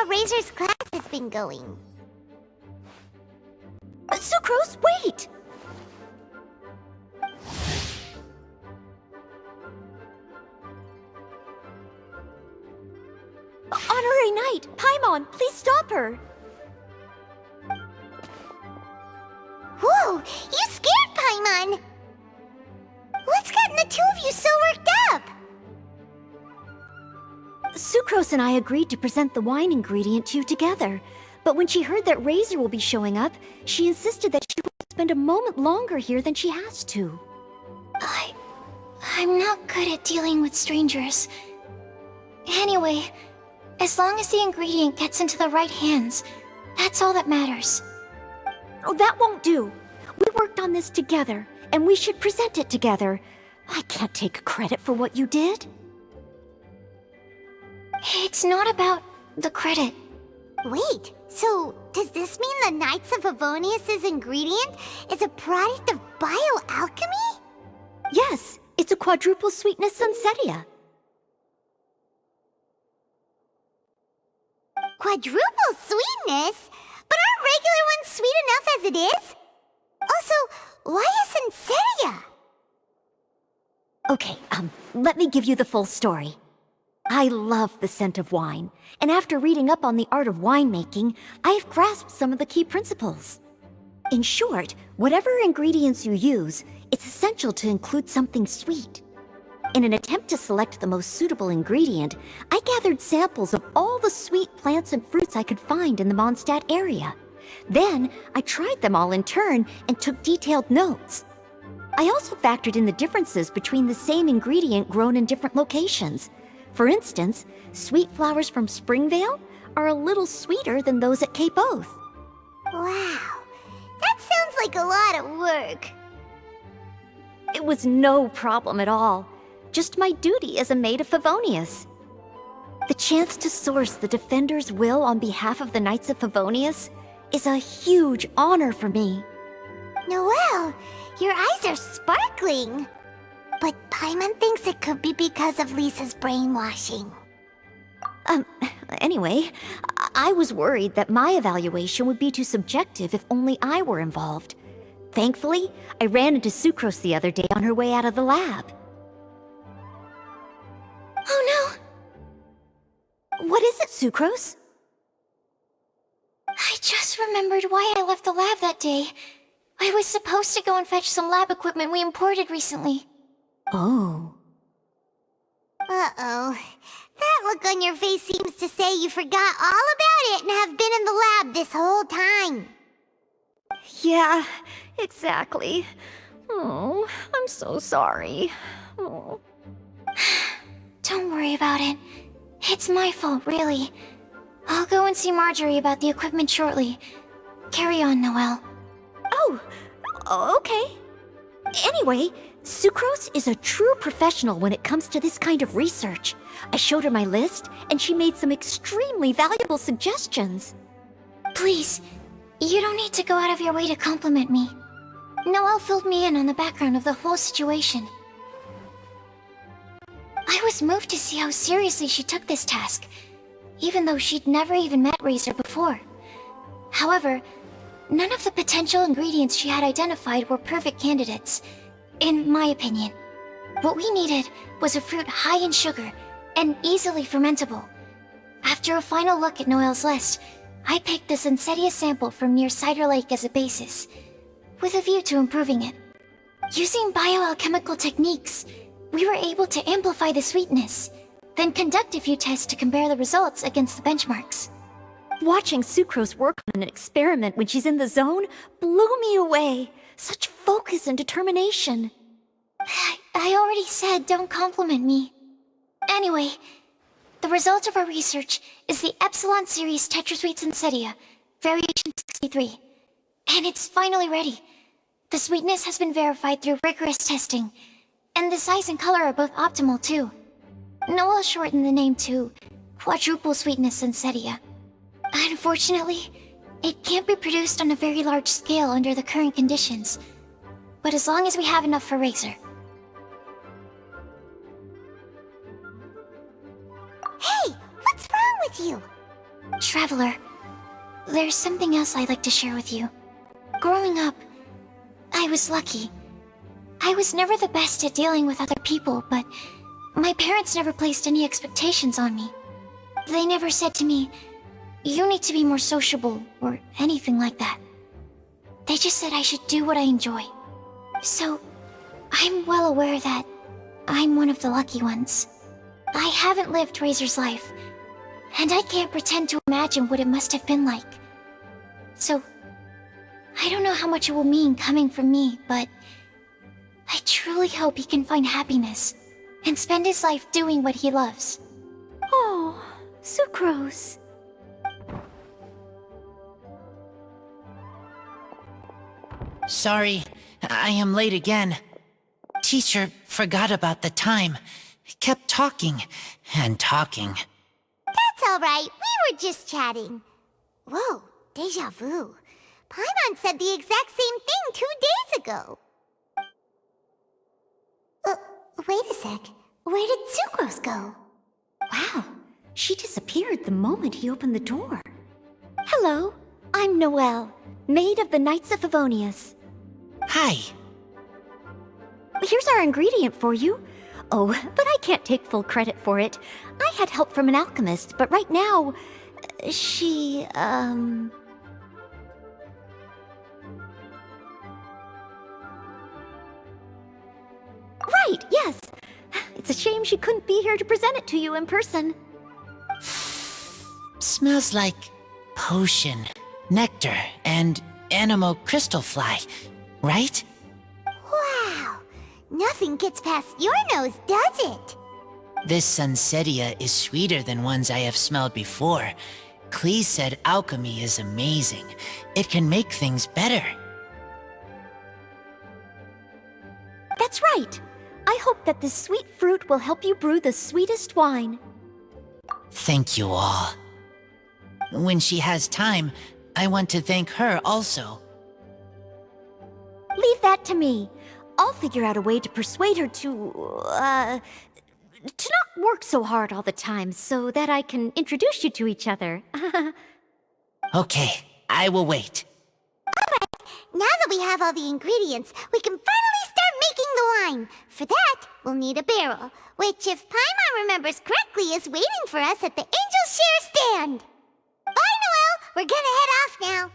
how Razor's class has been going. Sucrose, wait! Honorary Knight, Paimon, please stop her! Whoa, you scared Paimon! What's gotten the two of you so worked up? Sucrose and I agreed to present the wine ingredient to you together, but when she heard that Razor will be showing up, she insisted that she would spend a moment longer here than she has to. I'm not good at dealing with strangers. Anyway, as long as the ingredient gets into the right hands, that's all that matters. Oh, that won't do. We worked on this together, and we should present it together. I can't take credit for what you did. It's not about the credit. Wait, so does this mean the Knights of Favonius' ingredient is a product of bioalchemy? Yes, it's a quadruple sweetness sunsetia. Quadruple sweetness? But aren't regular ones sweet enough as it is? Also, why a sunsetia? Okay, let me give you the full story. I love the scent of wine, and after reading up on the art of winemaking, I've grasped some of the key principles. In short, whatever ingredients you use, it's essential to include something sweet. In an attempt to select the most suitable ingredient, I gathered samples of all the sweet plants and fruits I could find in the Mondstadt area. Then, I tried them all in turn and took detailed notes. I also factored in the differences between the same ingredient grown in different locations. For instance, sweet flowers from Springvale are a little sweeter than those at Cape Oath. Wow, that sounds like a lot of work. It was no problem at all. Just my duty as a maid of Favonius. The chance to source the Defender's will on behalf of the Knights of Favonius is a huge honor for me. Noelle, your eyes are sparkling. But Paimon thinks it could be because of Lisa's brainwashing. Anyway, I was worried that my evaluation would be too subjective if only I were involved. Thankfully, I ran into Sucrose the other day on her way out of the lab. Oh no! What is it, Sucrose? I just remembered why I left the lab that day. I was supposed to go and fetch some lab equipment we imported recently. Oh. Uh-oh. That look on your face seems to say you forgot all about it and have been in the lab this whole time. Yeah, exactly. Oh, I'm so sorry. Oh. Don't worry about it. It's my fault, really. I'll go and see Marjorie about the equipment shortly. Carry on, Noelle. Oh, okay. Anyway, Sucrose is a true professional when it comes to this kind of research. I showed her my list, and she made some extremely valuable suggestions. Please, you don't need to go out of your way to compliment me. Noelle filled me in on the background of the whole situation. I was moved to see how seriously she took this task, even though she'd never even met Razor before. However, none of the potential ingredients she had identified were perfect candidates, in my opinion. What we needed was a fruit high in sugar and easily fermentable. After a final look at Noelle's list, I picked the Sunsetia sample from near Cider Lake as a basis, with a view to improving it. Using bioalchemical techniques, we were able to amplify the sweetness, then conduct a few tests to compare the results against the benchmarks. Watching Sucrose work on an experiment when she's in the zone blew me away. Such focus and determination. I already said don't compliment me. Anyway, the result of our research is the Epsilon Series Tetrasweet Sunsetia, Variation 63. And it's finally ready. The sweetness has been verified through rigorous testing, and the size and color are both optimal too. Noelle shortened the name to Quadruple Sweetness Sunsetia. Unfortunately, it can't be produced on a very large scale under the current conditions, but as long as we have enough for Razor. Hey, what's wrong with you? Traveler, there's something else I'd like to share with you. Growing up, I was lucky. I was never the best at dealing with other people, but my parents never placed any expectations on me. They never said to me, "You need to be more sociable," or anything like that. They just said I should do what I enjoy. So, I'm well aware that I'm one of the lucky ones. I haven't lived Razor's life, and I can't pretend to imagine what it must have been like. So, I don't know how much it will mean coming from me, but I truly hope he can find happiness and spend his life doing what he loves. Oh, Sucrose. Sorry, I am late again. Teacher forgot about the time. Kept talking and talking. That's all right. We were just chatting. Whoa, deja vu. Paimon said the exact same thing 2 days ago. Wait a sec. Where did Sucrose go? Wow, she disappeared the moment he opened the door. Hello, I'm Noelle, maid of the Knights of Favonius. Hi. Here's our ingredient for you. Oh, but I can't take full credit for it. I had help from an alchemist, but right now, she, Right, yes. It's a shame she couldn't be here to present it to you in person. Smells like potion, nectar, and anemo crystal fly, right? Wow. Nothing gets past your nose, does it? This Sunsetia is sweeter than ones I have smelled before. Klee said alchemy is amazing. It can make things better. That's right. I hope that this sweet fruit will help you brew the sweetest wine. Thank you all. When she has time, I want to thank her also. Leave that to me. I'll figure out a way to persuade her to not work so hard all the time so that I can introduce you to each other. Okay, I will wait. Now that we have all the ingredients, we can finally start making the wine. For that, we'll need a barrel, which, if Paimon remembers correctly, is waiting for us at the Angel Share stand. Bye, Noelle! We're gonna head off now.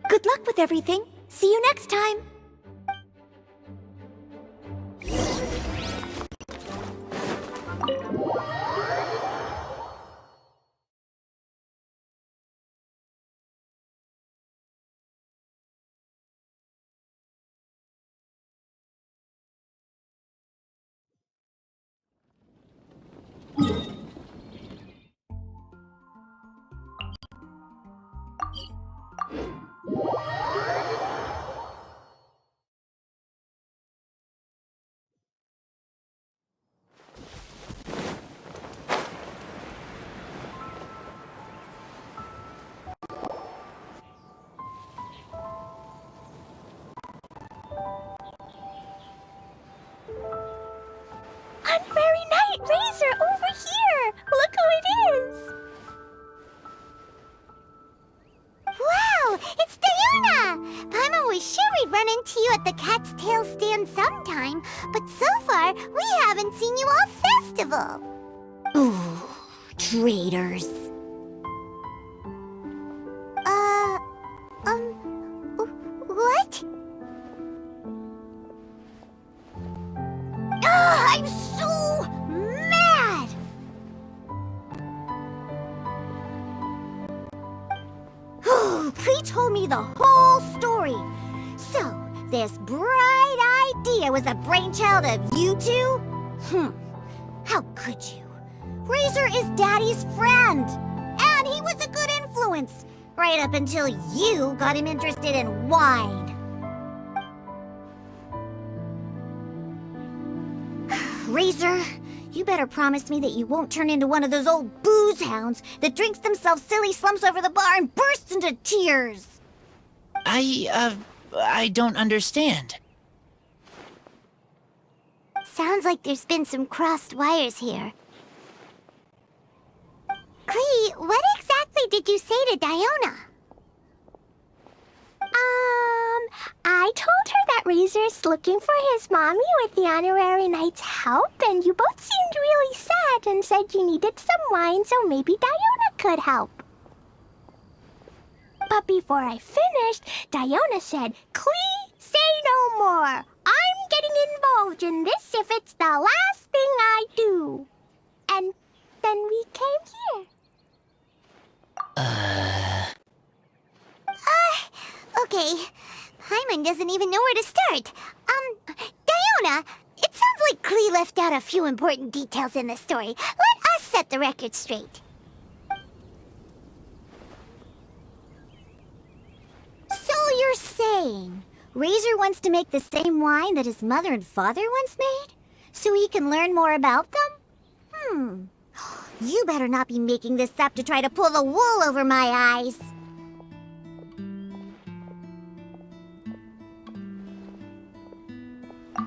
Good luck with everything. See you next time. Unmerry Night Razor over here! Look who it is! Wow! It's Diona! Paimon was sure we'd run into you at the Cat's Tail stand sometime, but so far, we haven't seen you all festival. Ooh, traitors. What? I'm so mad! Klee told me the whole story. So, this bright idea was the brainchild of you two? How could you? Razor is Daddy's friend, and he was a good influence, right up until you got him interested in wine. Razor, you better promise me that you won't turn into one of those old booze hounds that drinks themselves silly, slumps over the bar, and bursts into tears. I don't understand. Sounds like there's been some crossed wires here. Klee Clee, what exactly did you say to Diona? I told her that Razor's looking for his mommy with the honorary knight's help, and you both seemed really sad and said you needed some wine, so maybe Diona could help. But before I finished, Diona said, "Clee, say no more. I'm getting involved in this if it's the last thing I do." And then we came here. Okay. Paimon doesn't even know where to start. Diona, it sounds like Clee left out a few important details in the story. Let us set the record straight. So you're saying Razor wants to make the same wine that his mother and father once made? So he can learn more about them? You better not be making this up to try to pull the wool over my eyes.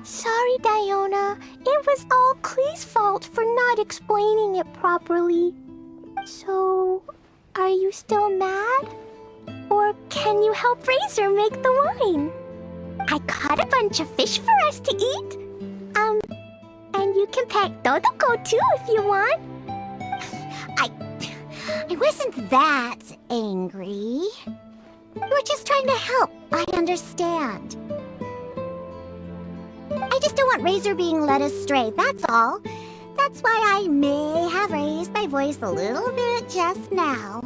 Sorry, Diona. It was all Clee's fault for not explaining it properly. So, are you still mad? Or can you help Razor make the wine? I caught a bunch of fish for us to eat. And you can pet Dodoko too if you want. I wasn't that angry. We were just trying to help. I understand. I just don't want Razor being led astray, that's all. That's why I may have raised my voice a little bit just now.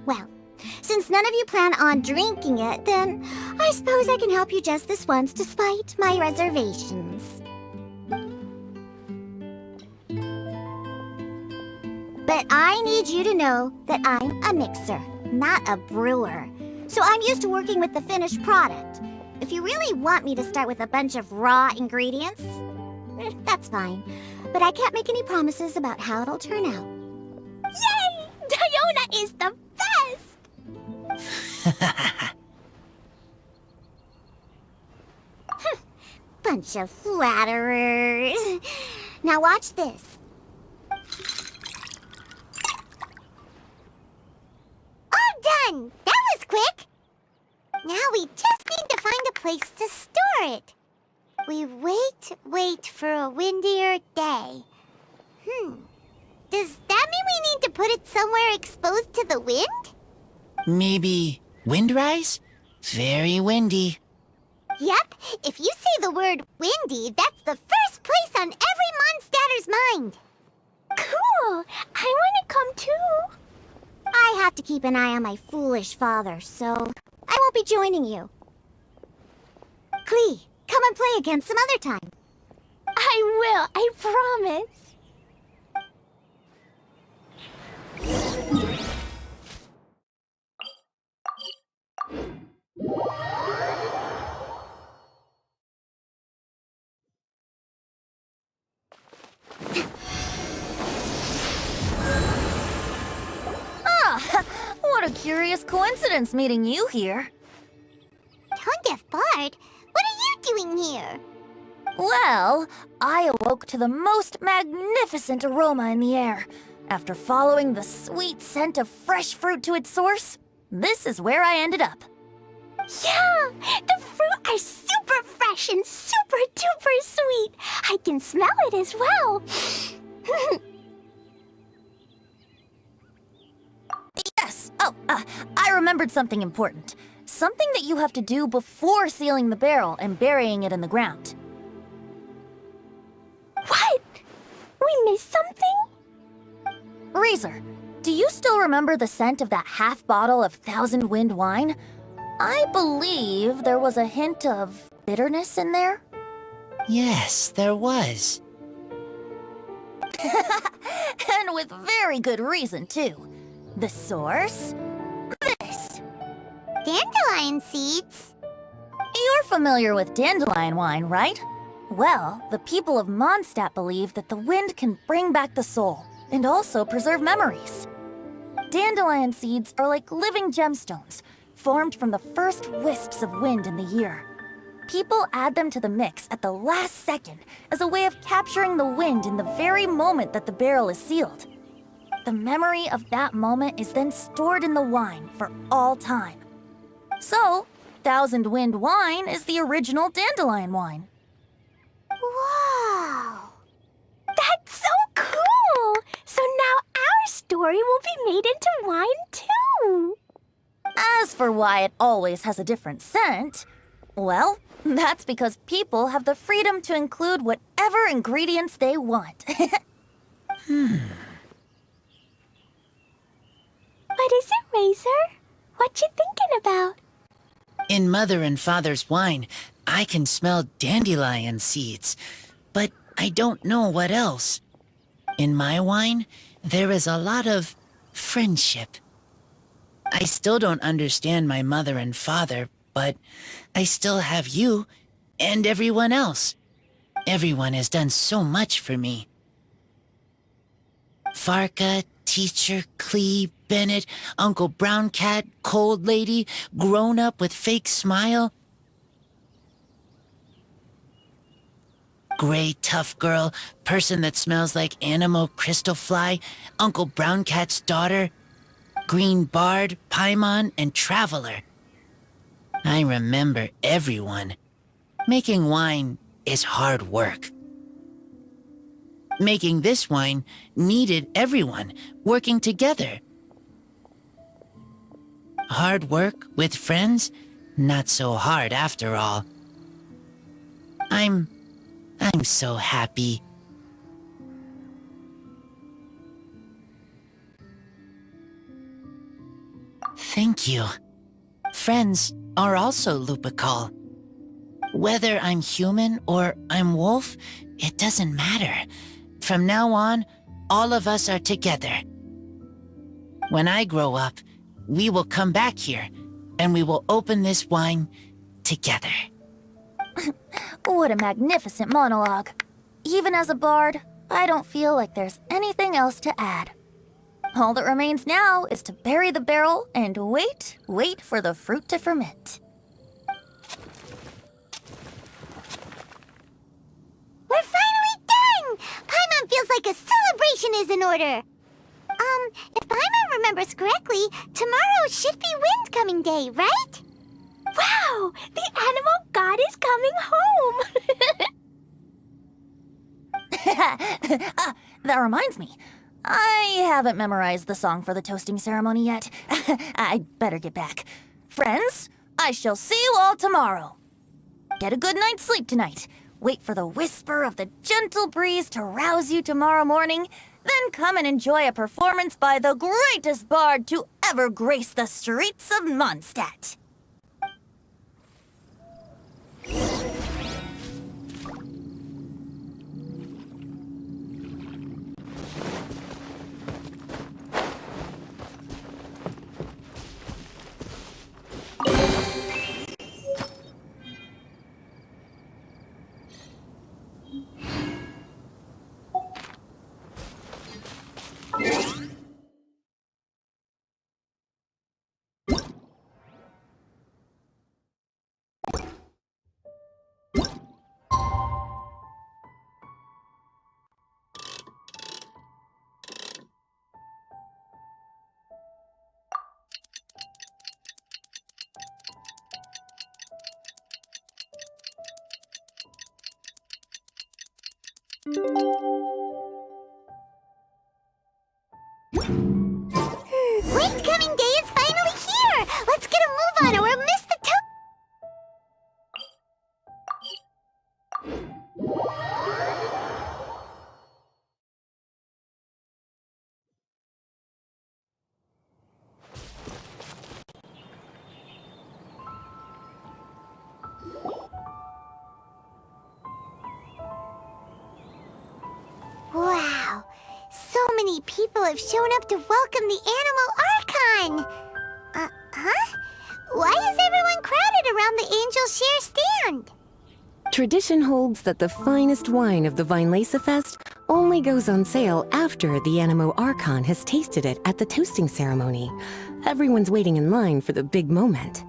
Well, since none of you plan on drinking it, then I suppose I can help you just this once despite my reservations. But I need you to know that I'm a mixer, not a brewer. So I'm used to working with the finished product. If you really want me to start with a bunch of raw ingredients, that's fine. But I can't make any promises about how it'll turn out. Yay! Diona is the best! Bunch of flatterers. Now watch this. All done! That was quick! Now we just need to find a place to store it. We wait for a windier day. Does that mean we need to put it somewhere exposed to the wind? Maybe windrise? Very windy. Yep, if you say the word windy, that's the first place on every Mondstatter's mind. Cool! I want to come too. I have to keep an eye on my foolish father, so I won't be joining you. Clee, come and play again some other time. I will, I promise. What a curious coincidence meeting you here. Tone-deaf Bard, what are you doing here? Well, I awoke to the most magnificent aroma in the air. After following the sweet scent of fresh fruit to its source, this is where I ended up. Yeah, the fruit are super fresh and super duper sweet. I can smell it as well. Yes! I remembered something important. Something that you have to do before sealing the barrel and burying it in the ground. What? We missed something? Razor, do you still remember the scent of that half bottle of Thousand Wind wine? I believe there was a hint of bitterness in there. Yes, there was. And with very good reason, too. The source? This. Dandelion seeds? You're familiar with dandelion wine, right? Well, the people of Mondstadt believe that the wind can bring back the soul and also preserve memories. Dandelion seeds are like living gemstones, formed from the first wisps of wind in the year. People add them to the mix at the last second as a way of capturing the wind in the very moment that the barrel is sealed. The memory of that moment is then stored in the wine for all time. So, Thousand Wind wine is the original dandelion wine. Wow! That's so cool! So now our story will be made into wine too! As for why it always has a different scent, well, that's because people have the freedom to include whatever ingredients they want. What is it, Razor? What you thinking about? In Mother and Father's wine, I can smell dandelion seeds, but I don't know what else. In my wine, there is a lot of friendship. I still don't understand my mother and father, but I still have you and everyone else. Everyone has done so much for me. Farka, Teacher, Clee, Bennett, Uncle Brown Cat, Cold Lady, Grown Up with Fake Smile, Gray Tough Girl, Person that Smells like Animo Crystal Fly, Uncle Brown Cat's Daughter, Green Bard, Paimon, and Traveler. I remember everyone. Making wine is hard work. Making this wine needed everyone working together. Hard work with friends? Not so hard after all. I'm so happy. Thank you. Friends are also Lupical. Whether I'm human or I'm wolf, it doesn't matter. From now on, all of us are together. When I grow up, we will come back here, and we will open this wine together. What a magnificent monologue. Even as a bard, I don't feel like there's anything else to add. All that remains now is to bury the barrel and wait for the fruit to ferment. We're finally done! Paimon feels like a celebration is in order. If Paimon remembers correctly, tomorrow should be Wind-coming day, right? Wow! The animal god is coming home! That reminds me. I haven't memorized the song for the toasting ceremony yet. I'd better get back. Friends, I shall see you all tomorrow. Get a good night's sleep tonight. Wait for the whisper of the gentle breeze to rouse you tomorrow morning. Then come and enjoy a performance by the greatest bard to ever grace the streets of Mondstadt. Wind-coming day is finally here! Let's get a move on or we'll miss the Wow! So many people have shown up to welcome the Animal Archon! Huh? Why is everyone crowded around the Angel Share stand? Tradition holds that the finest wine of the Weinlesefest only goes on sale after the Animo Archon has tasted it at the toasting ceremony. Everyone's waiting in line for the big moment.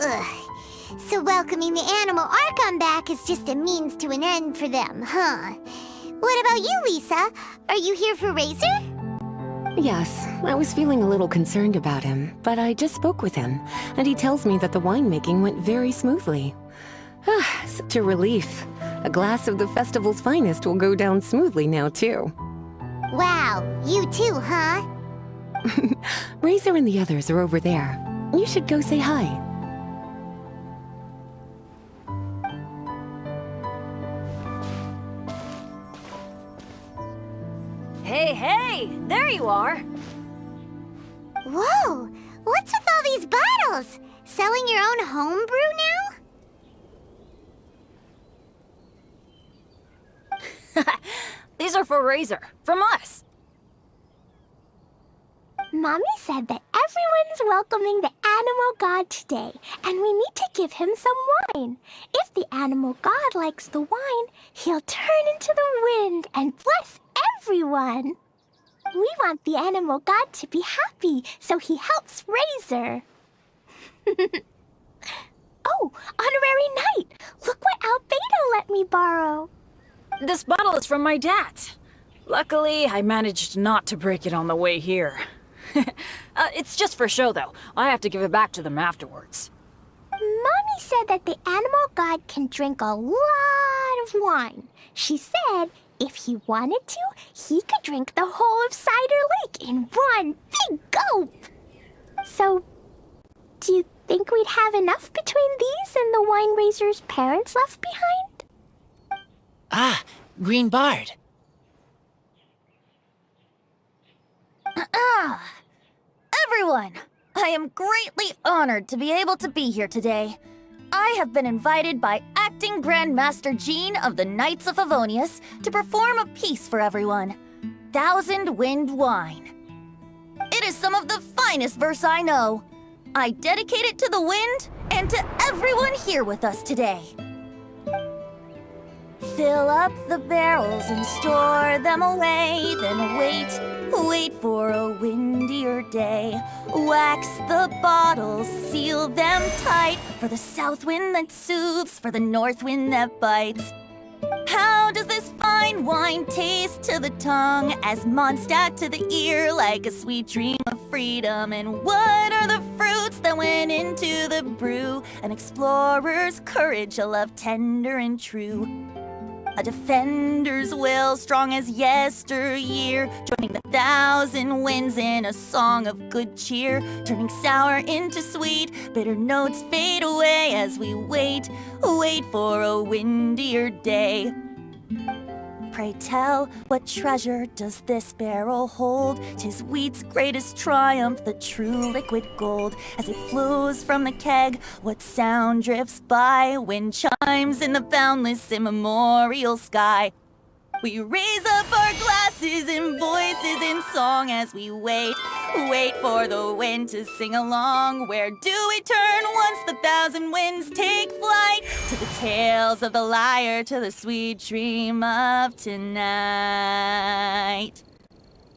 Ugh. So welcoming the Animal Archon back is just a means to an end for them, huh? What about you, Lisa? Are you here for Razor? Yes, I was feeling a little concerned about him, but I just spoke with him, and he tells me that the winemaking went very smoothly. Such a relief. A glass of the festival's finest will go down smoothly now, too. Wow, you too, huh? Razor and the others are over there. You should go say hi. Hey! There you are! Whoa! What's with all these bottles? Selling your own homebrew now? These are for Razor, from us. Mommy said that everyone's welcoming the animal god today, and we need to give him some wine. If the animal god likes the wine, he'll turn into the wind and bless everyone. We want the animal god to be happy, so he helps Razor. Oh, Honorary Knight! Look what Albedo let me borrow. This bottle is from my dad's. Luckily, I managed not to break it on the way here. It's just for show, though. I have to give it back to them afterwards. Mommy said that the animal god can drink a lot of wine. She said if he wanted to, he could drink the whole of Cider Lake in one big gulp. So, do you think we'd have enough between these and the wine raiser's parents left behind? Ah, Green Bard. Everyone, I am greatly honored to be able to be here today. I have been invited by Acting Grandmaster Jean of the Knights of Favonius to perform a piece for everyone, Thousand Wind Wine. It is some of the finest verse I know. I dedicate it to the wind and to everyone here with us today. Fill up the barrels and store them away, then wait for a windier day. Wax the bottles, seal them tight, for the south wind that soothes, for the north wind that bites. How does this fine wine taste to the tongue, as Mondstadt to the ear, like a sweet dream of freedom? And what are the fruits that went into the brew? An explorer's courage, a love tender and true. A defender's will, strong as yesteryear, joining the thousand winds in a song of good cheer, turning sour into sweet, bitter notes fade away as we wait for a windier day. Pray tell, what treasure does this barrel hold? 'Tis wheat's greatest triumph, the true liquid gold. As it flows from the keg, what sound drifts by? Wind chimes in the boundless immemorial sky. We raise up our glasses and voices in song as we wait for the wind to sing along. Where do we turn once the thousand winds take flight? To the tales of the lyre, to the sweet dream of tonight.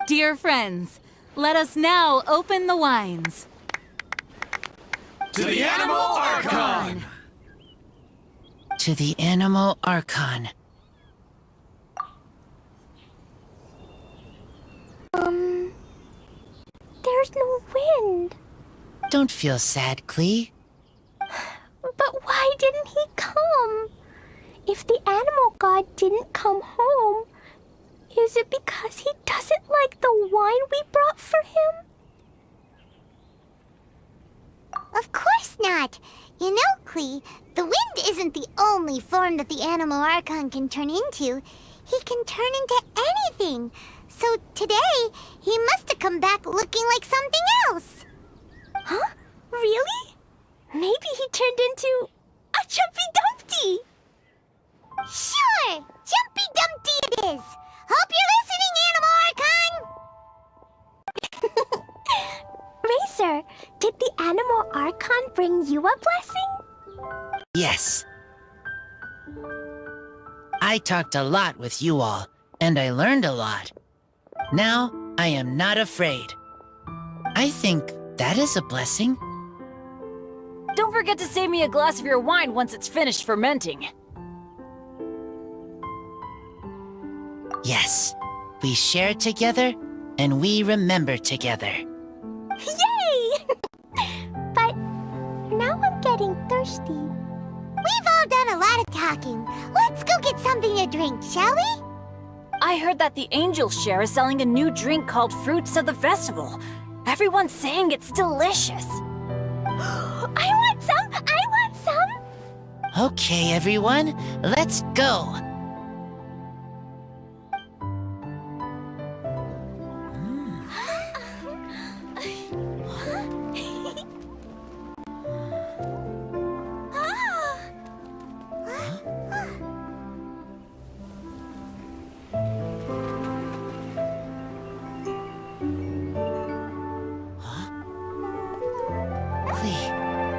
Dear friends, let us now open the wines. To the Animal Archon! To the Animal Archon. There's no wind. Don't feel sad, Klee. But why didn't he come? If the animal god didn't come home, is it because he doesn't like the wine we brought for him? Of course not. You know, Klee, the wind isn't the only form that the Animal Archon can turn into. He can turn into anything. So today, he must have come back looking like something else. Huh? Really? Maybe he turned into a Jumpy Dumpty. Sure! Jumpy Dumpty it is! Hope you're listening, Animal Archon! Racer, did the Animal Archon bring you a blessing? Yes. I talked a lot with you all, and I learned a lot. Now, I am not afraid. I think that is a blessing. Don't forget to save me a glass of your wine once it's finished fermenting. Yes, we share together, and we remember together. Yay! But now I'm getting thirsty. We've all done a lot of talking. Let's go get something to drink, shall we? I heard that the Angel Share is selling a new drink called Fruits of the Festival. Everyone's saying it's delicious. I want some! I want some! Okay, everyone, let's go.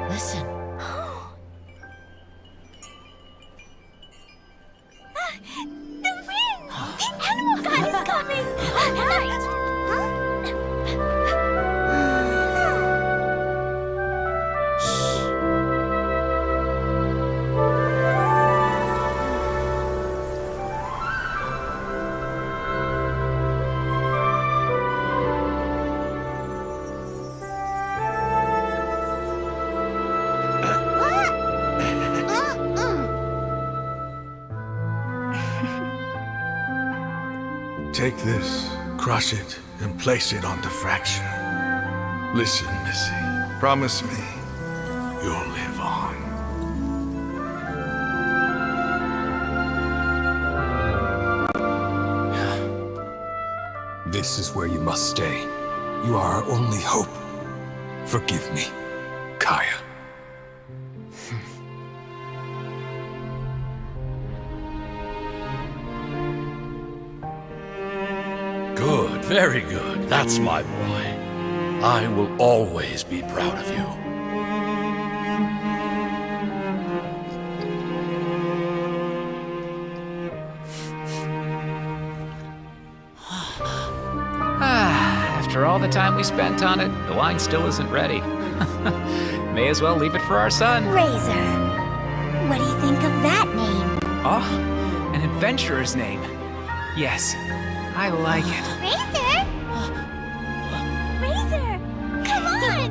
Listen. The wind! The animal god is coming! Take this, crush it, and place it on the fracture. Listen, Missy. Promise me you'll live on. This is where you must stay. You are our only hope. Forgive me, Kaya. Good, very good. That's my boy. I will always be proud of you. After all the time we spent on it, the wine still isn't ready. May as well leave it for our son. Razor. What do you think of that name? Oh, an adventurer's name. Yes, I like it. Razor? Razor! Come on!